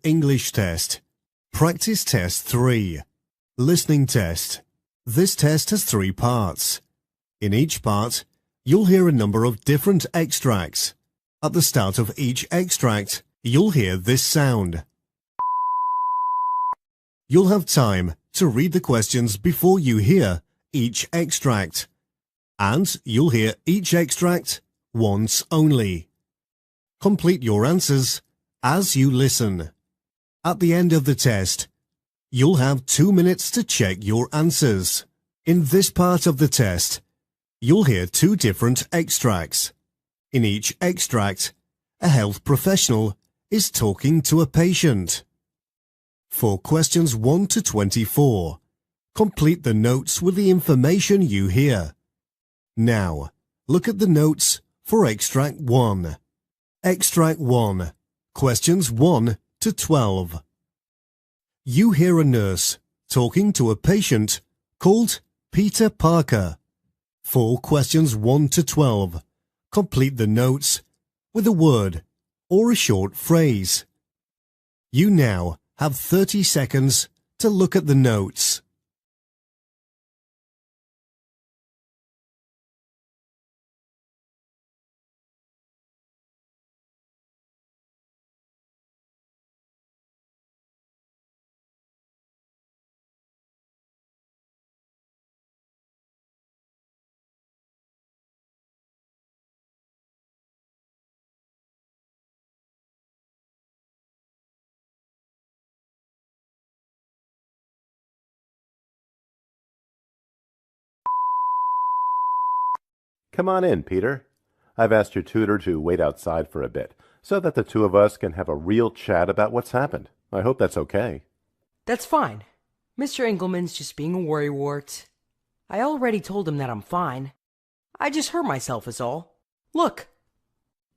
English Test. Practice Test 3. Listening Test. This test has 3 parts. In each part, you'll hear a number of different extracts. At the start of each extract, you'll hear this sound. You'll have time to read the questions before you hear each extract. And you'll hear each extract once only. Complete your answers as you listen. At the end of the test, you'll have 2 minutes to check your answers. In this part of the test, you'll hear 2 different extracts. In each extract, a health professional is talking to a patient. For questions 1 to 24, complete the notes with the information you hear. Now, look at the notes for Extract 1. Extract 1. Questions 1 to 12. You hear a nurse talking to a patient called Peter Parker. For questions 1 to 12, complete the notes with a word or a short phrase. You now have 30 seconds to look at the notes. Come on in, Peter. I've asked your tutor to wait outside for a bit, so that the 2 of us can have a real chat about what's happened. I hope that's okay. That's fine. Mr. Engelman's just being a worrywart. I already told him that I'm fine. I just hurt myself is all. Look.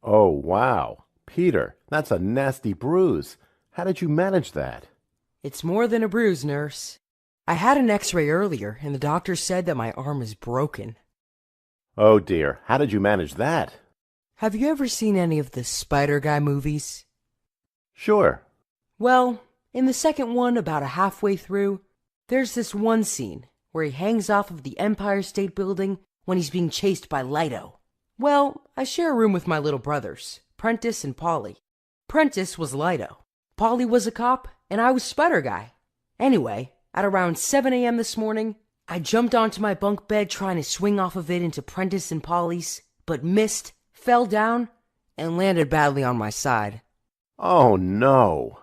Oh, wow. Peter, that's a nasty bruise. How did you manage that? It's more than a bruise, nurse. I had an x-ray earlier, and the doctor said that my arm is broken. Oh dear, how did you manage that? Have you ever seen any of the Spider Guy movies? Sure. Well, in the second one, about halfway through, there's this one scene where he hangs off of the Empire State Building when he's being chased by Lido. Well, I share a room with my little brothers, Prentice and Polly. Prentice was Lido. Polly was a cop, and I was Spider Guy. Anyway, at around 7 a.m. this morning, I jumped onto my bunk bed trying to swing off of it into Prentice and Polly's, but missed, fell down, and landed badly on my side. Oh no.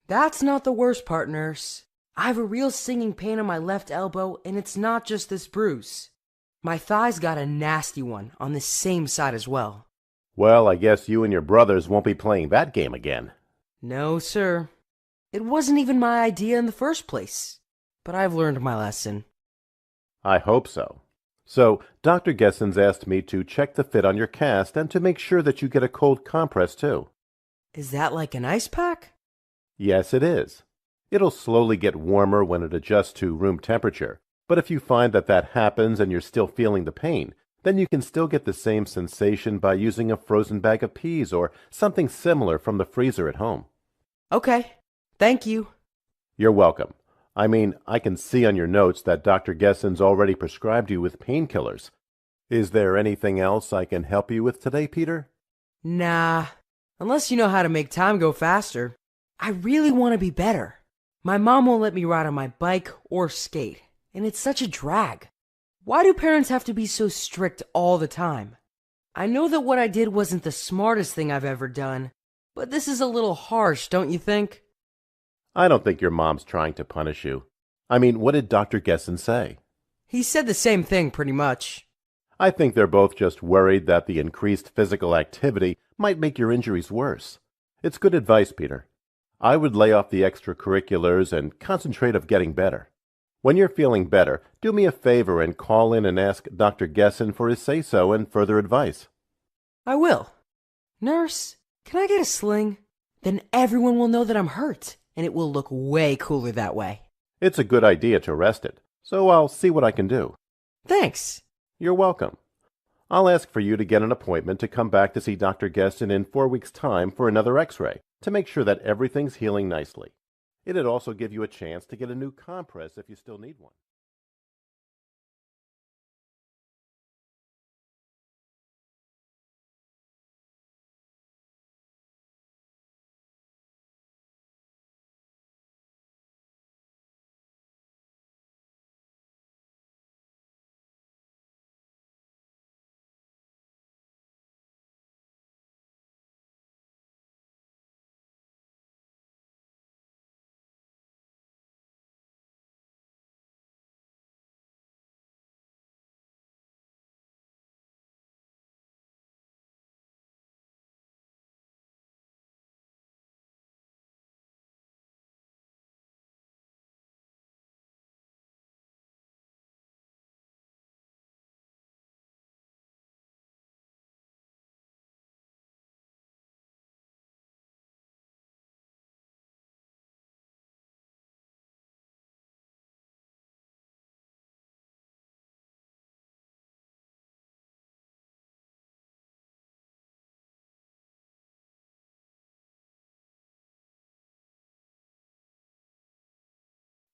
That's not the worst part, nurse. I have a real stinging pain on my left elbow, and it's not just this bruise. My thigh's got a nasty one on the same side as well. Well, I guess you and your brothers won't be playing that game again. No, sir. It wasn't even my idea in the first place. But I've learned my lesson. I hope so. So, Dr. Gessens asked me to check the fit on your cast and to make sure that you get a cold compress too. Is that like an ice pack? Yes, it is. It'll slowly get warmer when it adjusts to room temperature, but if you find that that happens and you're still feeling the pain, then you can still get the same sensation by using a frozen bag of peas or something similar from the freezer at home. Okay, thank you. You're welcome. I mean, I can see on your notes that Dr. Gessens already prescribed you with painkillers. Is there anything else I can help you with today, Peter? Nah, unless you know how to make time go faster. I really want to be better. My mom won't let me ride on my bike or skate, and it's such a drag. Why do parents have to be so strict all the time? I know that what I did wasn't the smartest thing I've ever done, but this is a little harsh, don't you think? I don't think your mom's trying to punish you. I mean, what did Dr. Gessens say? He said the same thing, pretty much. I think they're both just worried that the increased physical activity might make your injuries worse. It's good advice, Peter. I would lay off the extracurriculars and concentrate on getting better. When you're feeling better, do me a favor and call in and ask Dr. Gessen for his say-so and further advice. I will. Nurse, can I get a sling? Then everyone will know that I'm hurt, and it will look way cooler that way. It's a good idea to rest it, so I'll see what I can do. Thanks. You're welcome. I'll ask for you to get an appointment to come back to see Dr. Gessen in 4 weeks' time for another x-ray, to make sure that everything's healing nicely. It'd also give you a chance to get a new compress if you still need one.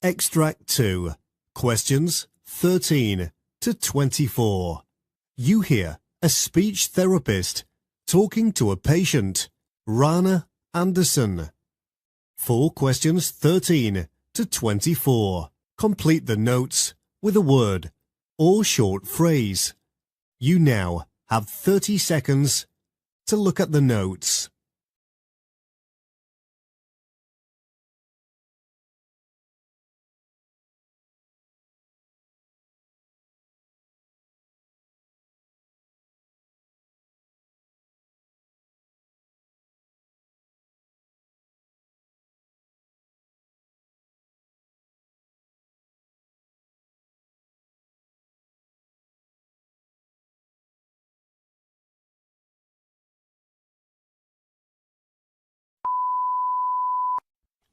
Extract 2. Questions 13 to 24. You hear a speech therapist talking to a patient, Rana Anderson. For questions 13 to 24, complete the notes with a word or short phrase. You now have 30 seconds to look at the notes.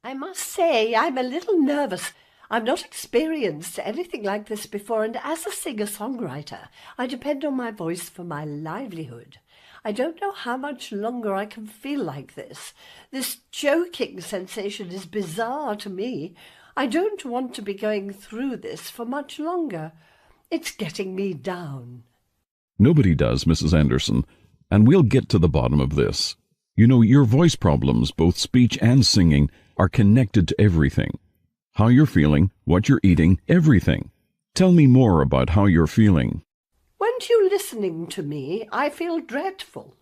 I must say I'm a little nervous. I've not experienced anything like this before, and as a singer-songwriter, I depend on my voice for my livelihood. I don't know how much longer I can feel like this. This choking sensation is bizarre to me. I don't want to be going through this for much longer. It's getting me down. Nobody does, Mrs. Anderson, and we'll get to the bottom of this. You know, your voice problems, both speech and singing, are connected to everything. How you're feeling, what you're eating, everything. Tell me more about how you're feeling. Weren't you listening to me? I feel dreadful.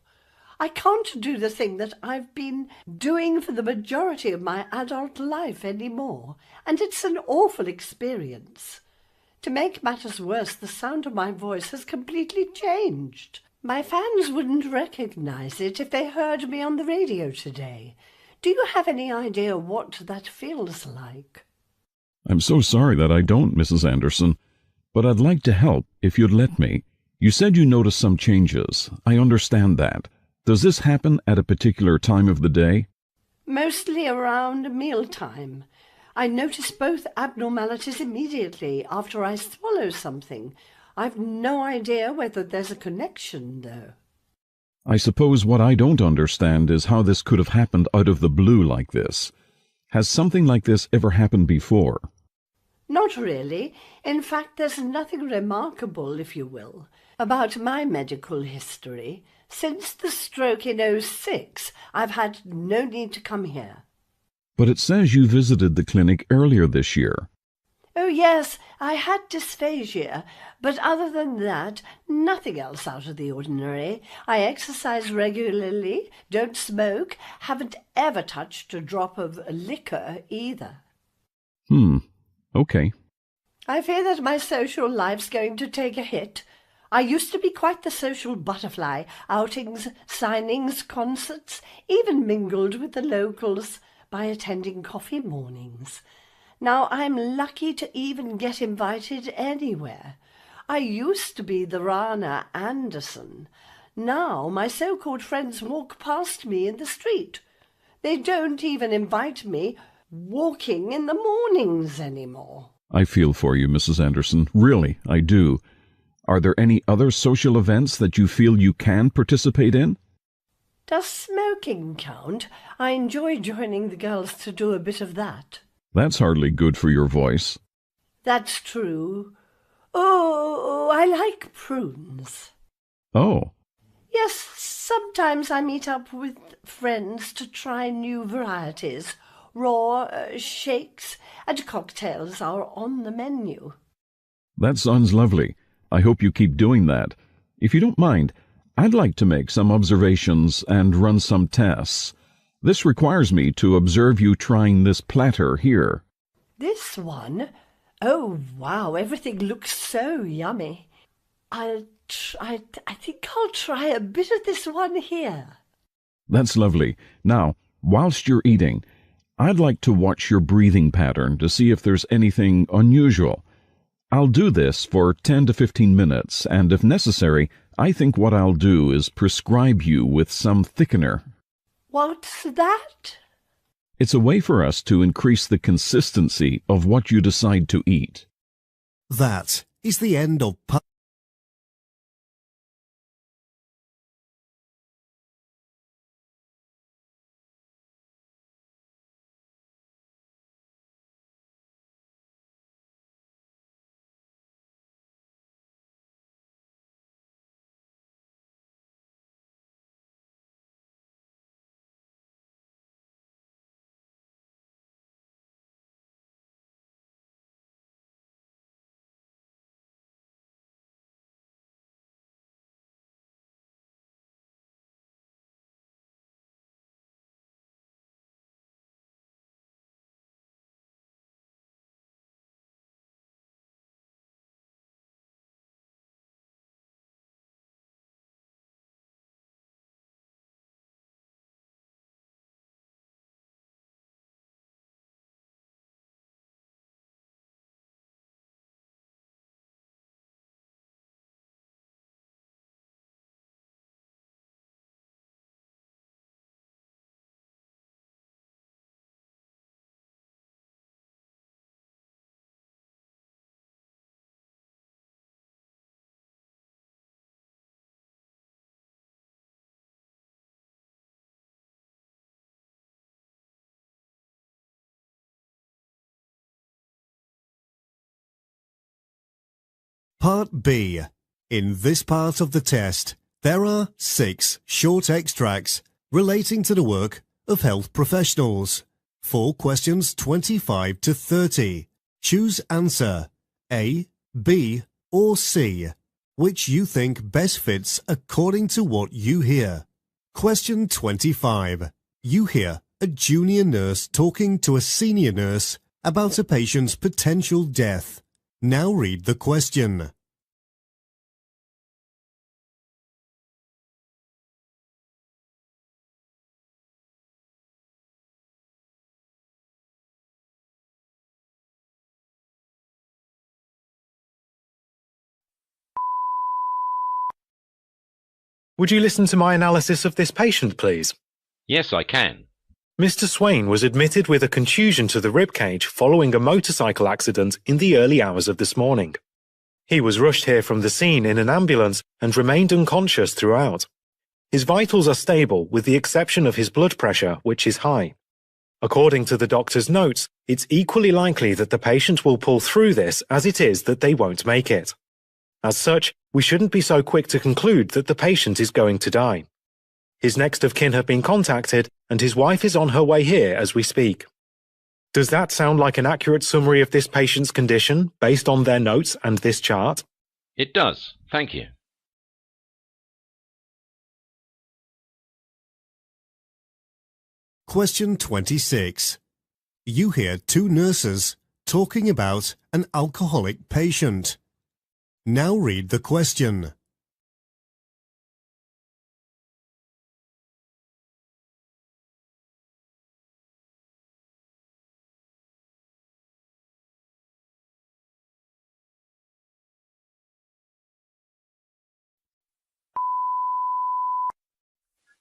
I can't do the thing that I've been doing for the majority of my adult life anymore, and it's an awful experience. To make matters worse, the sound of my voice has completely changed. My fans wouldn't recognize it if they heard me on the radio today. Do you have any idea what that feels like? I'm so sorry that I don't, Mrs. Anderson, but I'd like to help if you'd let me. You said you noticed some changes. I understand that. Does this happen at a particular time of the day? Mostly around mealtime. I notice both abnormalities immediately after I swallow something. I've no idea whether there's a connection, though. I suppose what I don't understand is how this could have happened out of the blue like this. Has something like this ever happened before? Not really. In fact, there's nothing remarkable, if you will, about my medical history. Since the stroke in 2006, I've had no need to come here. But it says you visited the clinic earlier this year. Oh, yes, I had dysphagia, but other than that, nothing else out of the ordinary. I exercise regularly, don't smoke, haven't ever touched a drop of liquor either. Okay. I fear that my social life's going to take a hit. I used to be quite the social butterfly, outings, signings, concerts, even mingled with the locals by attending coffee mornings. Now I'm lucky to even get invited anywhere. I used to be the Rana Anderson. Now my so-called friends walk past me in the street. They don't even invite me walking in the mornings anymore. I feel for you, Mrs. Anderson. Really, I do. Are there any other social events that you feel you can participate in? Does smoking cooking count, I enjoy joining the girls to do a bit of that. That's hardly good for your voice. That's true. Oh, I like prunes. Oh, Yes, sometimes I meet up with friends to try new varieties. Raw, shakes, and cocktails are on the menu. that sounds lovely. I hope you keep doing that. If you don't mind, I'd like to make some observations and run some tests. This requires me to observe you trying this platter here. This one? Oh, wow, everything looks so yummy. I think I'll try a bit of this one here. That's lovely. Now, whilst you're eating, I'd like to watch your breathing pattern to see if there's anything unusual. I'll do this for 10 to 15 minutes, and if necessary, I think what I'll do is prescribe you with some thickener. What's that? It's a way for us to increase the consistency of what you decide to eat. That is the end of Part B. In this part of the test, there are 6 short extracts relating to the work of health professionals. For questions 25 to 30, choose answer A, B, or C, which you think best fits according to what you hear. Question 25. You hear a junior nurse talking to a senior nurse about a patient's potential death. Now read the question. Would you listen to my analysis of this patient, please? Yes, I can. Mr. Swain was admitted with a contusion to the rib cage following a motorcycle accident in the early hours of this morning. He was rushed here from the scene in an ambulance and remained unconscious throughout. His vitals are stable with the exception of his blood pressure, which is high. According to the doctor's notes, it's equally likely that the patient will pull through this as it is that they won't make it. As such, we shouldn't be so quick to conclude that the patient is going to die. His next of kin have been contacted and his wife is on her way here as we speak. Does that sound like an accurate summary of this patient's condition based on their notes and this chart? It does. Thank you. Question 26. You hear 2 nurses talking about an alcoholic patient. Now read the question.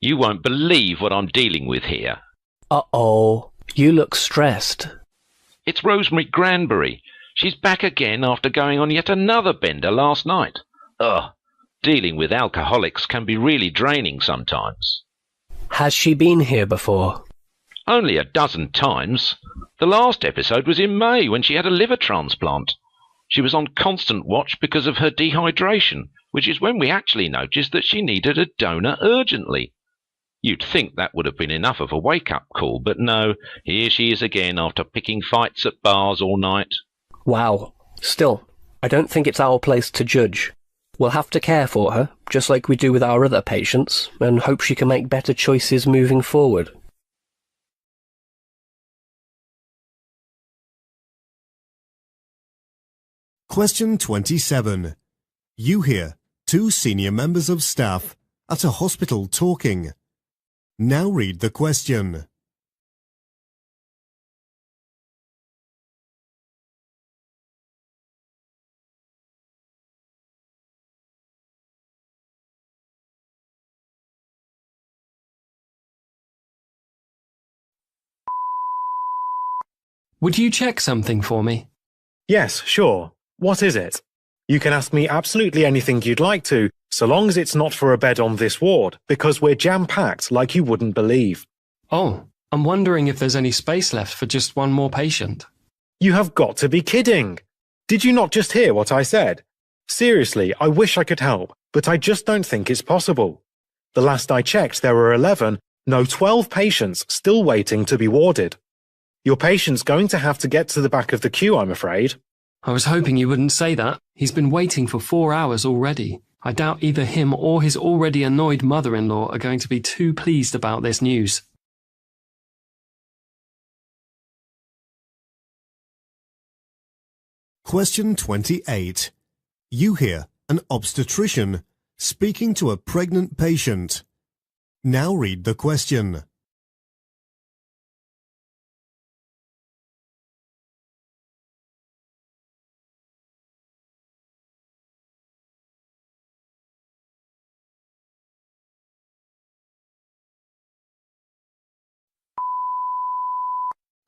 You won't believe what I'm dealing with here. Uh-oh, you look stressed. It's Rosemary Granbury. She's back again after going on yet another bender last night. Ugh, dealing with alcoholics can be really draining sometimes. Has she been here before? Only a dozen times. The last episode was in May when she had a liver transplant. She was on constant watch because of her dehydration, which is when we actually noticed that she needed a donor urgently. You'd think that would have been enough of a wake-up call, but no, here she is again after picking fights at bars all night. Wow. Still, I don't think it's our place to judge. We'll have to care for her, just like we do with our other patients, and hope she can make better choices moving forward. Question 27. You hear two senior members of staff at a hospital talking. Now read the question. Would you check something for me? Yes, sure. What is it? You can ask me absolutely anything you'd like to, so long as it's not for a bed on this ward, because we're jam-packed like you wouldn't believe. Oh, I'm wondering if there's any space left for just one more patient. You have got to be kidding! Did you not just hear what I said? Seriously, I wish I could help, but I just don't think it's possible. The last I checked, there were 12 patients still waiting to be warded. Your patient's going to have to get to the back of the queue, I'm afraid. I was hoping you wouldn't say that. He's been waiting for 4 hours already. I doubt either him or his already annoyed mother-in-law are going to be too pleased about this news. Question 28. You hear an obstetrician speaking to a pregnant patient. Now read the question.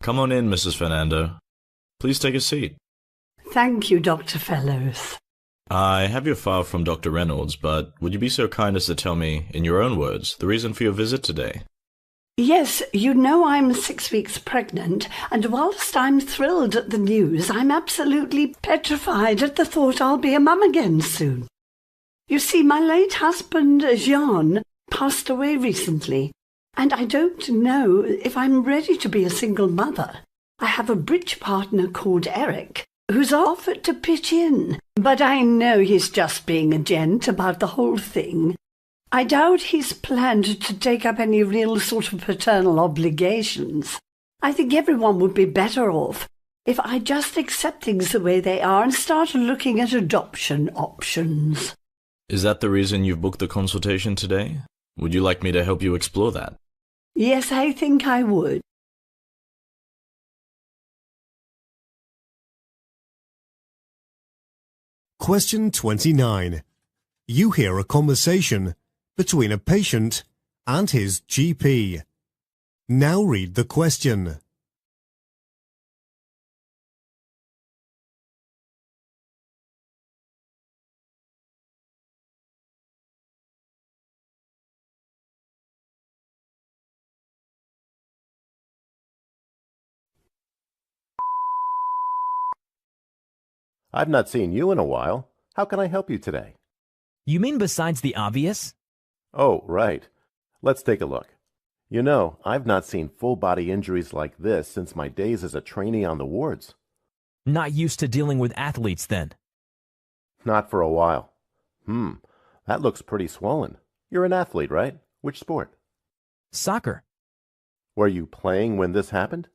Come on in, Mrs. Fernando. Please take a seat. Thank you, Dr. Fellows. I have your file from Dr. Reynolds, but would you be so kind as to tell me, in your own words, the reason for your visit today? Yes, you know I'm 6 weeks pregnant, and whilst I'm thrilled at the news, I'm absolutely petrified at the thought I'll be a mum again soon. You see, my late husband, Jean, passed away recently, and I don't know if I'm ready to be a single mother. I have a bridge partner called Eric, who's offered to pitch in, but I know he's just being a gent about the whole thing. I doubt he's planned to take up any real sort of paternal obligations. I think everyone would be better off if I just accept things the way they are and start looking at adoption options. Is that the reason you've booked the consultation today? Would you like me to help you explore that? Yes, I think I would. Question 29. You hear a conversation between a patient and his GP. Now read the question. I've not seen you in a while. How can I help you today? You mean besides the obvious? Oh, right. Let's take a look. You know, I've not seen full-body injuries like this since my days as a trainee on the wards. Not used to dealing with athletes, then? Not for a while. That looks pretty swollen. You're an athlete, right? Which sport? Soccer. Were you playing when this happened?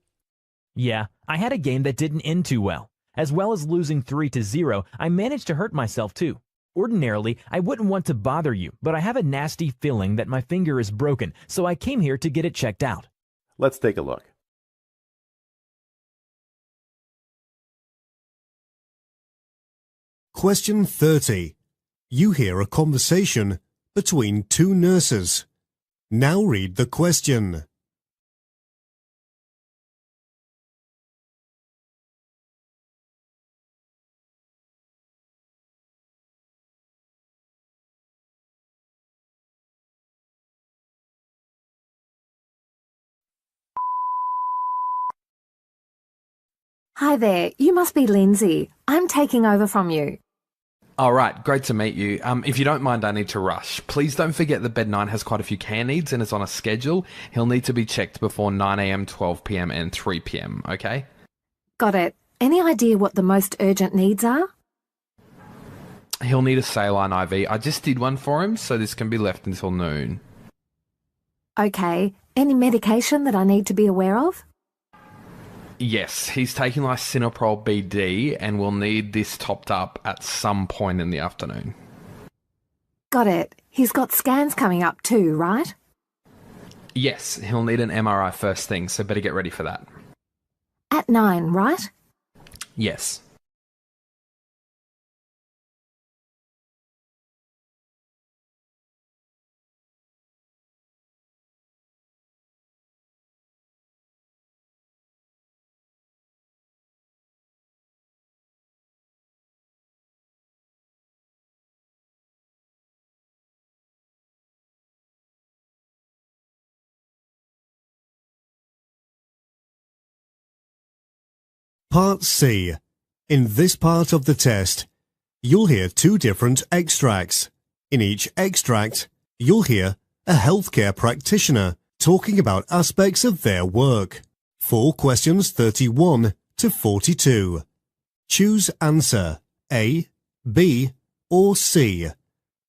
Yeah, I had a game that didn't end too well. As well as losing 3-0, I managed to hurt myself too. Ordinarily, I wouldn't want to bother you, but I have a nasty feeling that my finger is broken, so I came here to get it checked out. Let's take a look. Question 30. You hear a conversation between two nurses. Now read the question. Hi there, you must be Lindsay. I'm taking over from you. All right, great to meet you. If you don't mind, I need to rush. Please don't forget that Bed 9 has quite a few care needs and is on a schedule. He'll need to be checked before 9 a.m, 12 p.m, and 3 p.m, okay? Got it. Any idea what the most urgent needs are? He'll need a saline IV. I just did one for him, so this can be left until noon. Okay. Any medication that I need to be aware of? Yes, he's taking lisinopril BD and will need this topped up at some point in the afternoon. Got it. He's got scans coming up too, right? Yes, he'll need an MRI first thing, so better get ready for that. At 9, right? Yes. Part C. In this part of the test, you'll hear 2 different extracts. In each extract, you'll hear a healthcare practitioner talking about aspects of their work. For questions 31 to 42. Choose answer A, B, or C,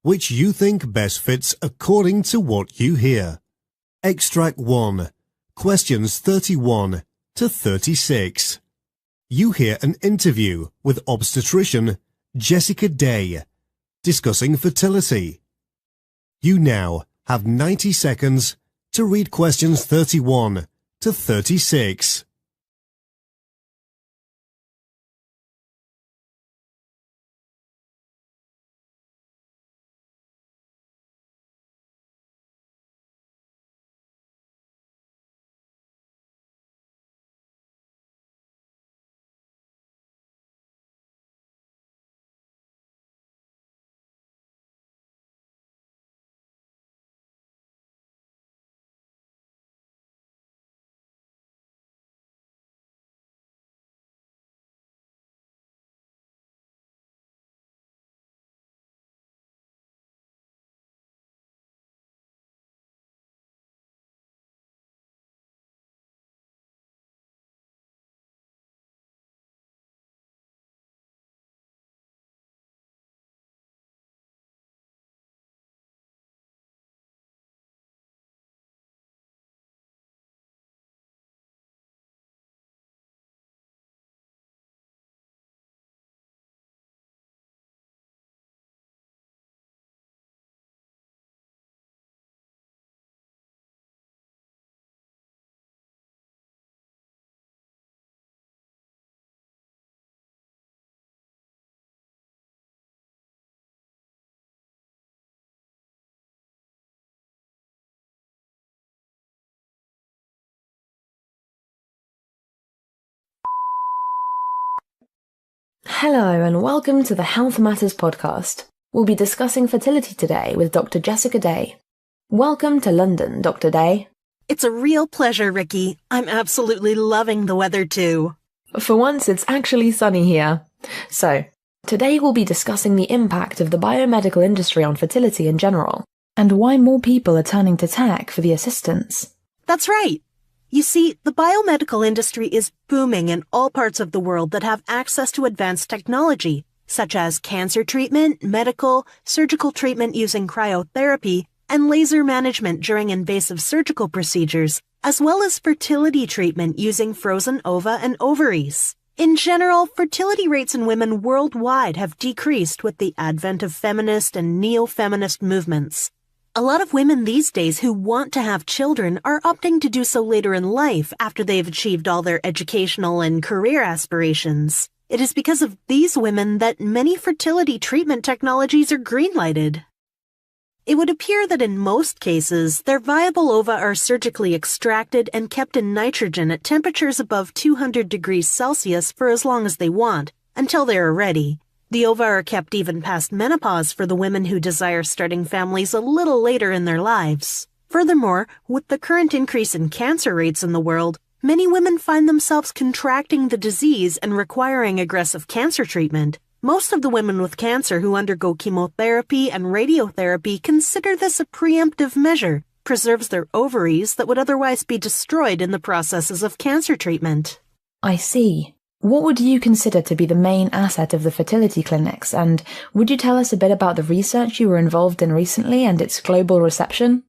which you think best fits according to what you hear. Extract 1. Questions 31 to 36. You hear an interview with obstetrician Jessica Day discussing fertility. You now have 90 seconds to read questions 31 to 36. Hello and welcome to the Health Matters podcast. We'll be discussing fertility today with Dr. Jessica Day. Welcome to London, Dr. Day. It's a real pleasure, Ricky. I'm absolutely loving the weather too. For once, it's actually sunny here. So, today we'll be discussing the impact of the biomedical industry on fertility in general, and why more people are turning to tech for the assistance. That's right. You see, the biomedical industry is booming in all parts of the world that have access to advanced technology, such as cancer treatment, medical, surgical treatment using cryotherapy, and laser management during invasive surgical procedures, as well as fertility treatment using frozen ova and ovaries. In general, fertility rates in women worldwide have decreased with the advent of feminist and neo-feminist movements. A lot of women these days who want to have children are opting to do so later in life after they've achieved all their educational and career aspirations. It is because of these women that many fertility treatment technologies are green-lighted. It would appear that in most cases, their viable ova are surgically extracted and kept in nitrogen at temperatures above 200 degrees Celsius for as long as they want, until they are ready. The ova are kept even past menopause for the women who desire starting families a little later in their lives. Furthermore, with the current increase in cancer rates in the world, Many women find themselves contracting the disease and requiring aggressive cancer treatment. Most of the women with cancer who undergo chemotherapy and radiotherapy consider this a preemptive measure, preserves their ovaries that would otherwise be destroyed in the processes of cancer treatment. I see. What would you consider to be the main asset of the fertility clinics, and would you tell us a bit about the research you were involved in recently and its global reception?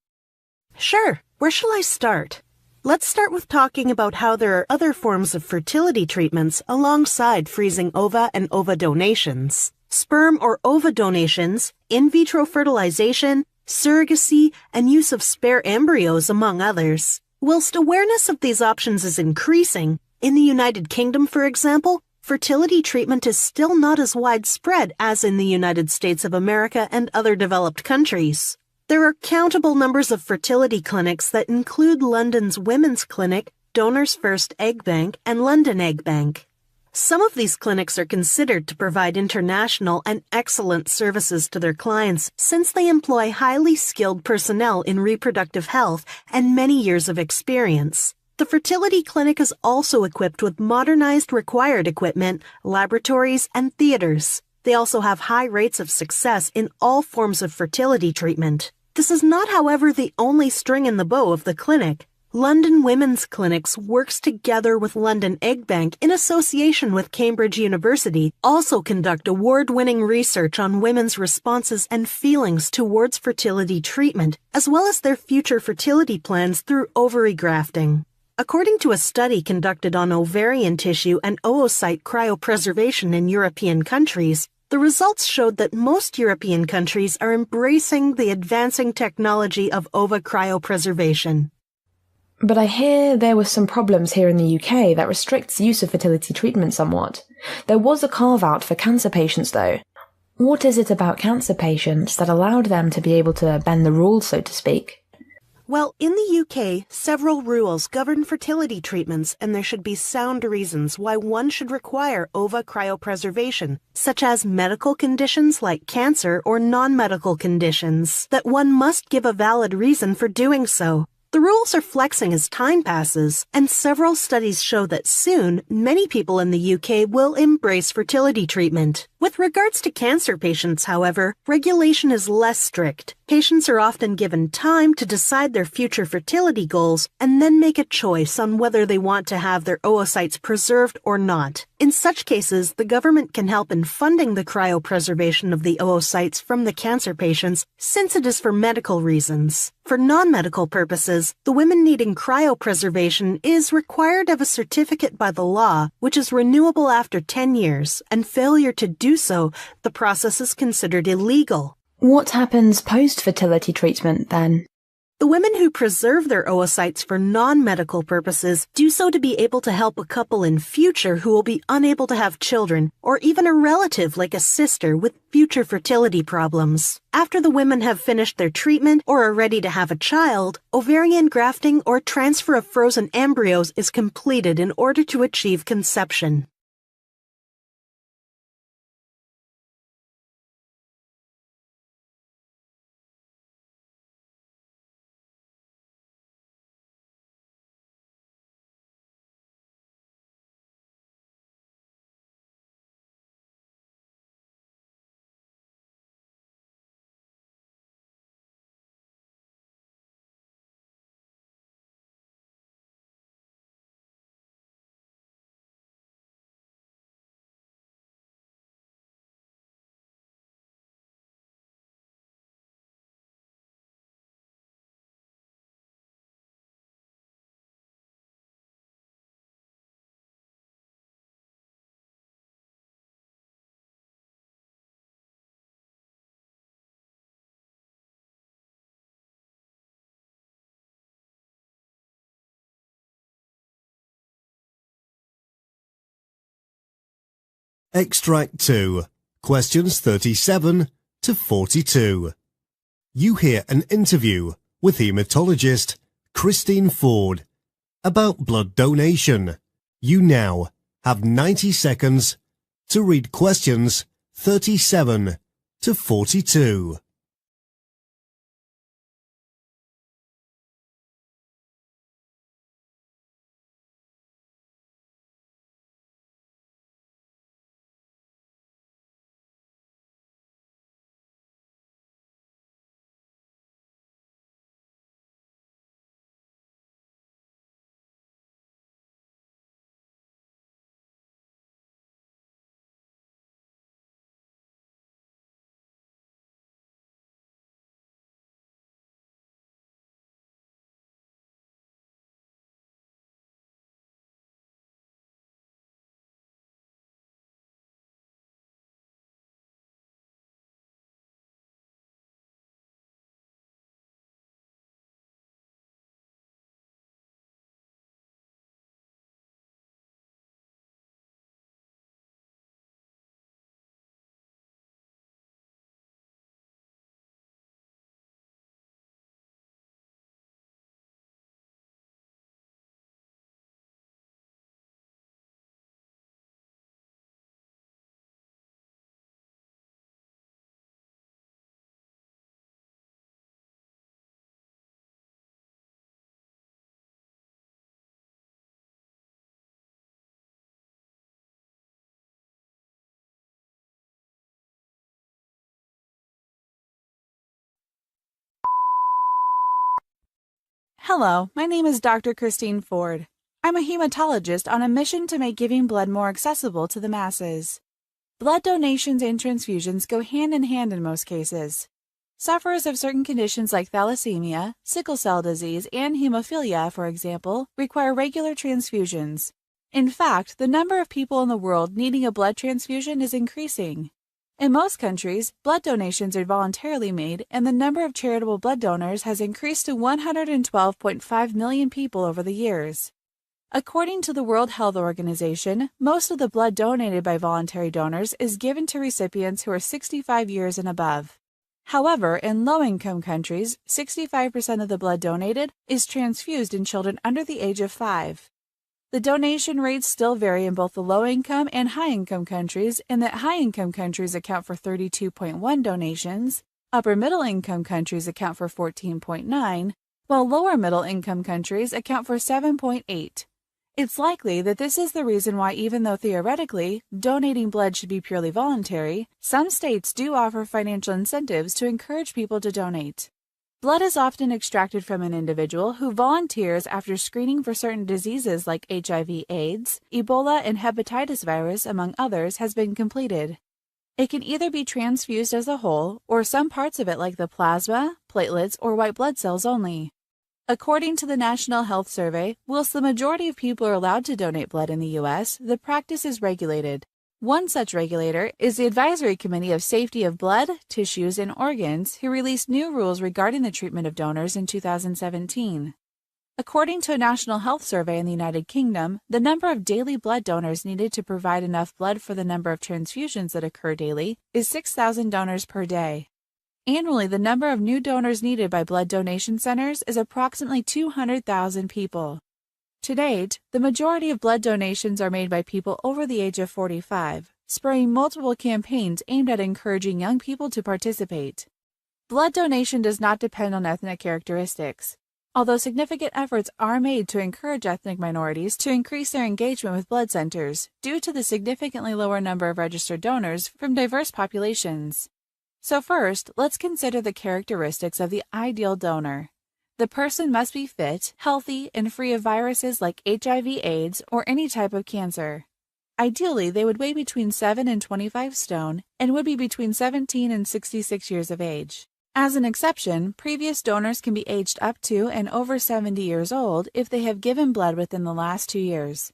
Sure. Where shall I start? Let's start with talking about how there are other forms of fertility treatments alongside freezing ova and ova donations. Sperm or ova donations, in vitro fertilization, surrogacy, and use of spare embryos, among others. Whilst awareness of these options is increasing, in the United Kingdom, for example, fertility treatment is still not as widespread as in the United States of America and other developed countries. There are countable numbers of fertility clinics that include London's Women's Clinic, Donors First Egg Bank, and London Egg Bank. Some of these clinics are considered to provide international and excellent services to their clients since they employ highly skilled personnel in reproductive health and many years of experience. The fertility clinic is also equipped with modernized required equipment, laboratories, and theaters. They also have high rates of success in all forms of fertility treatment. This is not, however, the only string in the bow of the clinic. London Women's Clinics works together with London Egg Bank in association with Cambridge University, also conduct award-winning research on women's responses and feelings towards fertility treatment, as well as their future fertility plans through ovary grafting. According to a study conducted on ovarian tissue and oocyte cryopreservation in European countries, the results showed that most European countries are embracing the advancing technology of ova cryopreservation. But I hear there were some problems here in the UK that restricts use of fertility treatment somewhat. There was a carve-out for cancer patients, though. What is it about cancer patients that allowed them to be able to bend the rules, so to speak? Well, in the UK, several rules govern fertility treatments, and there should be sound reasons why one should require ova cryopreservation, such as medical conditions like cancer or non-medical conditions, that one must give a valid reason for doing so. The rules are flexing as time passes, and several studies show that soon, many people in the UK will embrace fertility treatment. With regards to cancer patients, however, regulation is less strict. Patients are often given time to decide their future fertility goals and then make a choice on whether they want to have their oocytes preserved or not. In such cases, the government can help in funding the cryopreservation of the oocytes from the cancer patients since it is for medical reasons. For non-medical purposes, the women needing cryopreservation is required to have a certificate by the law, which is renewable after 10 years, and failure to do so, the process is considered illegal. What happens post-fertility treatment, then? The women who preserve their oocytes for non-medical purposes do so to be able to help a couple in future who will be unable to have children, or even a relative like a sister with future fertility problems. After the women have finished their treatment or are ready to have a child, ovarian grafting or transfer of frozen embryos is completed in order to achieve conception. Extract 2, questions 37 to 42. You hear an interview with hematologist Christine Ford about blood donation. You now have 90 seconds to read questions 37 to 42. Hello, my name is Dr. Christine Ford. I'm a hematologist on a mission to make giving blood more accessible to the masses. Blood donations and transfusions go hand in hand in most cases. Sufferers of certain conditions like thalassemia, sickle cell disease, and hemophilia, for example, require regular transfusions. In fact, the number of people in the world needing a blood transfusion is increasing. In most countries, blood donations are voluntarily made, and the number of charitable blood donors has increased to 112.5 million people over the years. According to the World Health Organization, most of the blood donated by voluntary donors is given to recipients who are 65 years and above. However, in low-income countries, 65% of the blood donated is transfused in children under the age of 5. The donation rates still vary in both the low-income and high-income countries, in that high-income countries account for 32.1 donations, upper-middle-income countries account for 14.9, while lower-middle-income countries account for 7.8. It's likely that this is the reason why, even though theoretically donating blood should be purely voluntary, some states do offer financial incentives to encourage people to donate. Blood is often extracted from an individual who volunteers after screening for certain diseases like HIV/AIDS, Ebola, and hepatitis virus, among others, has been completed. It can either be transfused as a whole, or some parts of it like the plasma, platelets, or white blood cells only. According to the National Health Survey, whilst the majority of people are allowed to donate blood in the U.S., the practice is regulated. One such regulator is the Advisory Committee of Safety of Blood, Tissues, and Organs, who released new rules regarding the treatment of donors in 2017. According to a national health survey in the United Kingdom, the number of daily blood donors needed to provide enough blood for the number of transfusions that occur daily is 6,000 donors per day. Annually, the number of new donors needed by blood donation centers is approximately 200,000 people. To date, the majority of blood donations are made by people over the age of 45, spurring multiple campaigns aimed at encouraging young people to participate. Blood donation does not depend on ethnic characteristics, although significant efforts are made to encourage ethnic minorities to increase their engagement with blood centers due to the significantly lower number of registered donors from diverse populations. So first, let's consider the characteristics of the ideal donor. The person must be fit, healthy, and free of viruses like HIV/AIDS or any type of cancer. Ideally, they would weigh between 7 and 25 stone and would be between 17 and 66 years of age. As an exception, previous donors can be aged up to and over 70 years old if they have given blood within the last 2 years.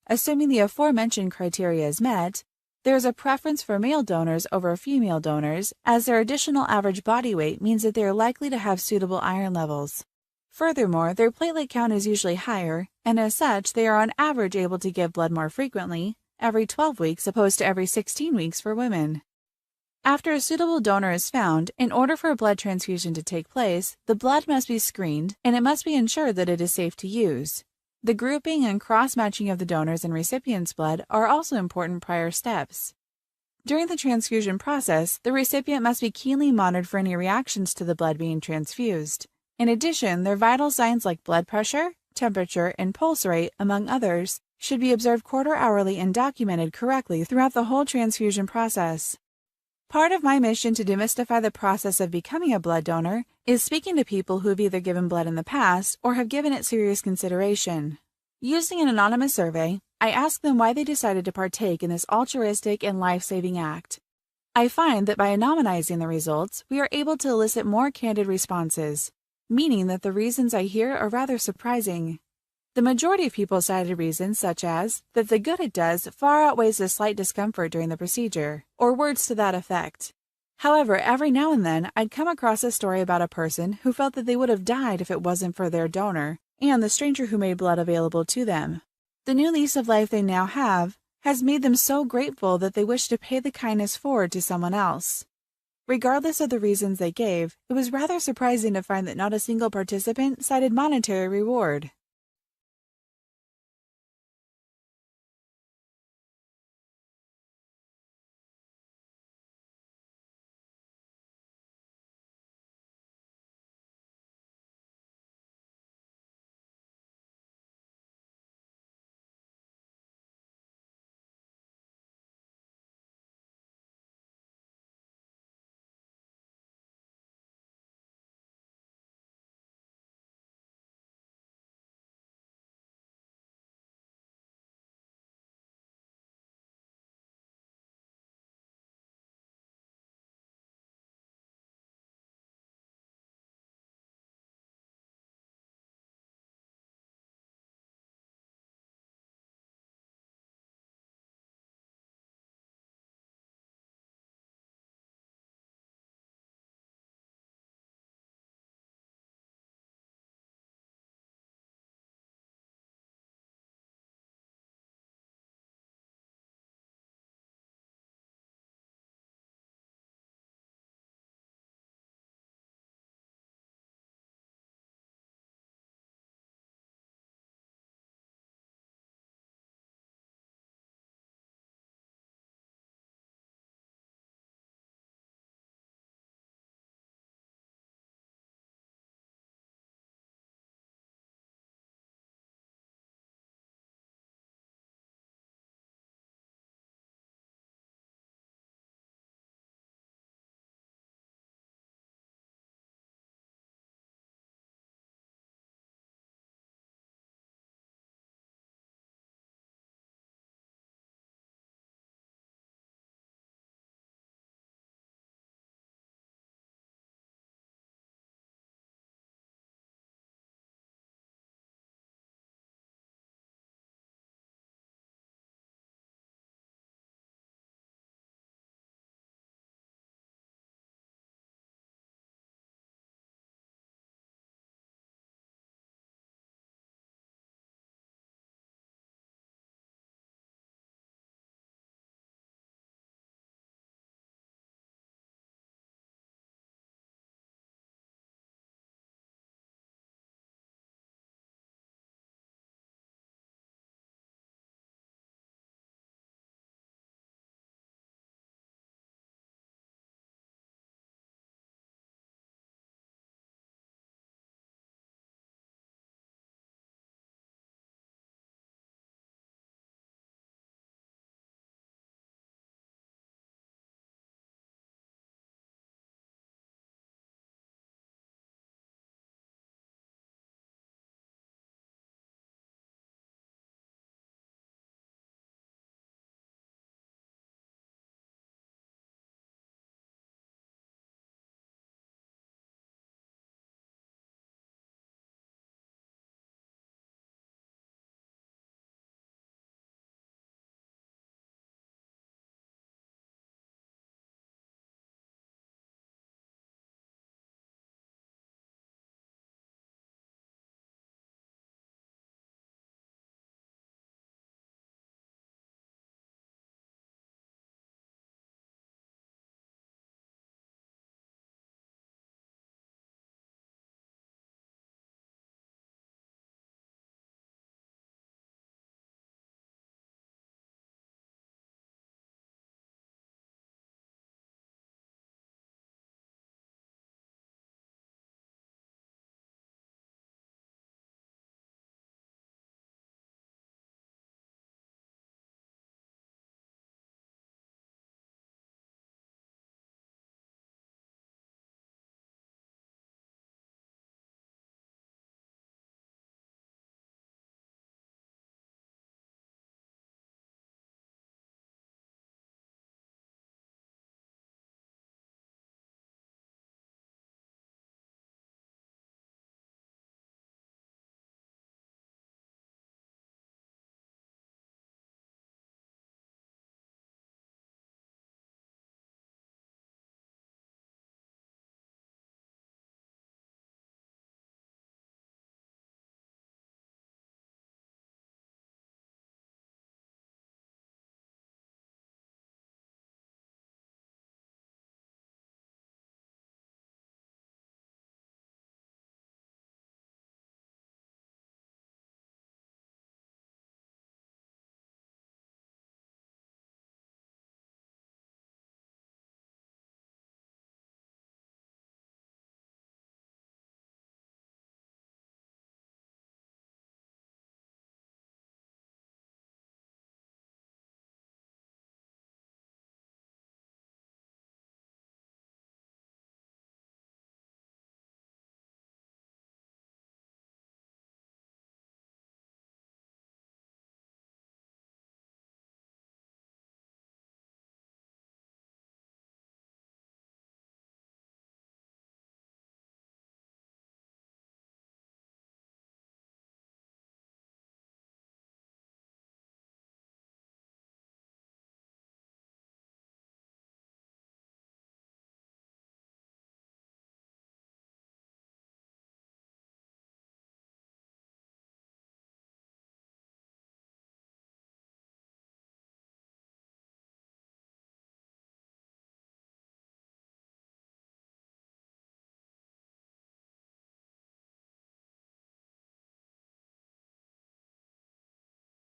Assuming the aforementioned criteria is met, there is a preference for male donors over female donors, as their additional average body weight means that they are likely to have suitable iron levels. Furthermore, their platelet count is usually higher, and as such, they are on average able to give blood more frequently, every 12 weeks opposed to every 16 weeks for women. After a suitable donor is found, in order for a blood transfusion to take place, the blood must be screened, and it must be ensured that it is safe to use. The grouping and cross-matching of the donors and recipient's blood are also important prior steps. During the transfusion process, the recipient must be keenly monitored for any reactions to the blood being transfused. In addition, their vital signs like blood pressure, temperature, and pulse rate, among others, should be observed quarter-hourly and documented correctly throughout the whole transfusion process. Part of my mission to demystify the process of becoming a blood donor is speaking to people who have either given blood in the past or have given it serious consideration. Using an anonymous survey, I ask them why they decided to partake in this altruistic and life-saving act. I find that by anonymizing the results, we are able to elicit more candid responses, meaning that the reasons I hear are rather surprising. The majority of people cited reasons such as that the good it does far outweighs the slight discomfort during the procedure, or words to that effect. However, every now and then I'd come across a story about a person who felt that they would have died if it wasn't for their donor and the stranger who made blood available to them. The new lease of life they now have has made them so grateful that they wish to pay the kindness forward to someone else. Regardless of the reasons they gave, it was rather surprising to find that not a single participant cited monetary reward.